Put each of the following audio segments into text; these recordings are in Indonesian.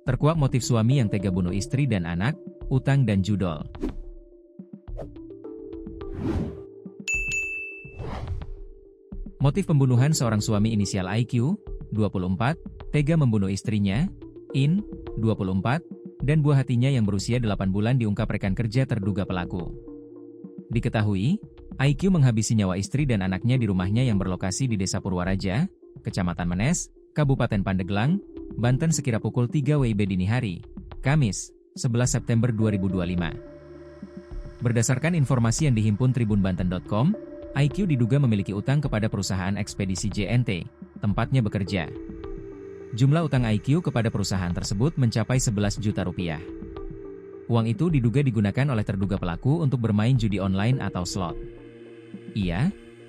Terkuak motif suami yang tega bunuh istri dan anak, utang dan judol. Motif pembunuhan seorang suami inisial IQ, 24, tega membunuh istrinya, IN, 24, dan buah hatinya yang berusia 8 bulan diungkap rekan kerja terduga pelaku. Diketahui, IQ menghabisi nyawa istri dan anaknya di rumahnya yang berlokasi di Desa Purwaraja, Kecamatan Menes, Kabupaten Pandeglang, Banten sekira pukul 3 WIB dini hari, Kamis, 11 September 2025. Berdasarkan informasi yang dihimpun tribunbanten.com, IQ diduga memiliki utang kepada perusahaan ekspedisi JNT, tempatnya bekerja. Jumlah utang IQ kepada perusahaan tersebut mencapai 11 juta rupiah. Uang itu diduga digunakan oleh terduga pelaku untuk bermain judi online atau slot.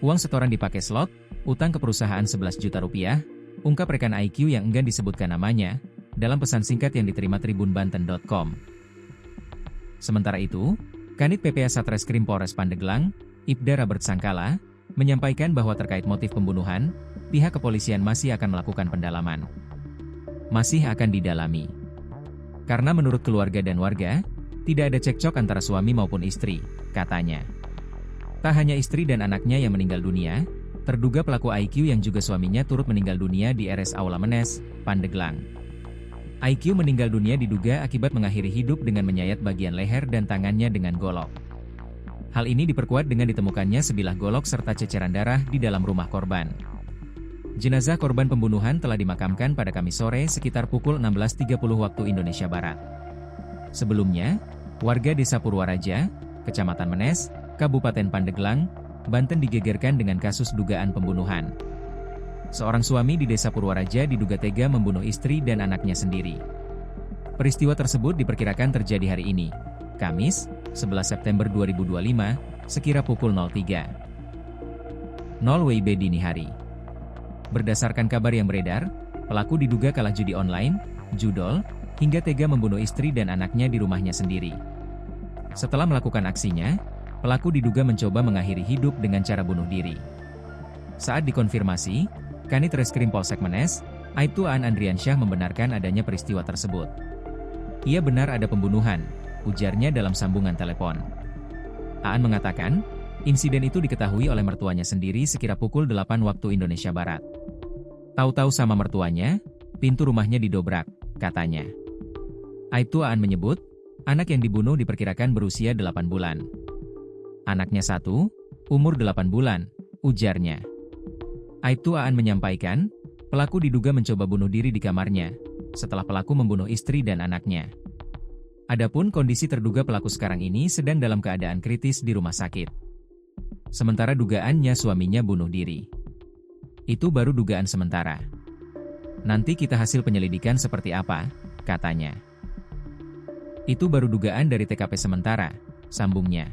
Uang setoran dipakai slot, utang ke perusahaan 11 juta rupiah, ungkap rekan IQ yang enggan disebutkan namanya, dalam pesan singkat yang diterima tribunbanten.com. Sementara itu, Kanit PPA Satreskrim Polres Pandeglang, Ibda Robert Sangkala, menyampaikan bahwa terkait motif pembunuhan, pihak kepolisian masih akan melakukan pendalaman. Masih akan didalami. Karena menurut keluarga dan warga, tidak ada cekcok antara suami maupun istri, katanya. Tak hanya istri dan anaknya yang meninggal dunia, terduga pelaku IQ yang juga suaminya turut meninggal dunia di RS Aula Menes, Pandeglang. IQ meninggal dunia diduga akibat mengakhiri hidup dengan menyayat bagian leher dan tangannya dengan golok. Hal ini diperkuat dengan ditemukannya sebilah golok serta ceceran darah di dalam rumah korban. Jenazah korban pembunuhan telah dimakamkan pada Kamis sore sekitar pukul 16.30 waktu Indonesia Barat. Sebelumnya, warga Desa Purwaraja, Kecamatan Menes, Kabupaten Pandeglang, Banten digegerkan dengan kasus dugaan pembunuhan. Seorang suami di Desa Purwaraja diduga tega membunuh istri dan anaknya sendiri. Peristiwa tersebut diperkirakan terjadi hari ini, Kamis, 11 September 2025, sekira pukul 03.00 WIB dini hari. Berdasarkan kabar yang beredar, pelaku diduga kalah judi online, judol, hingga tega membunuh istri dan anaknya di rumahnya sendiri. Setelah melakukan aksinya, pelaku diduga mencoba mengakhiri hidup dengan cara bunuh diri. Saat dikonfirmasi, Kanit Reskrim Polsek Menes, Aibtu Aan Andriansyah membenarkan adanya peristiwa tersebut. Ia benar ada pembunuhan, ujarnya dalam sambungan telepon. Aan mengatakan, insiden itu diketahui oleh mertuanya sendiri sekira pukul 8 waktu Indonesia Barat. Tahu-tahu sama mertuanya, pintu rumahnya didobrak, katanya. Aibtu Aan menyebut, anak yang dibunuh diperkirakan berusia 8 bulan. Anaknya satu, umur 8 bulan, ujarnya. Aibtu Aan menyampaikan, pelaku diduga mencoba bunuh diri di kamarnya, setelah pelaku membunuh istri dan anaknya. Adapun kondisi terduga pelaku sekarang ini sedang dalam keadaan kritis di rumah sakit. Sementara dugaannya suaminya bunuh diri. Itu baru dugaan sementara. Nanti kita hasil penyelidikan seperti apa, katanya. Itu baru dugaan dari TKP sementara, sambungnya.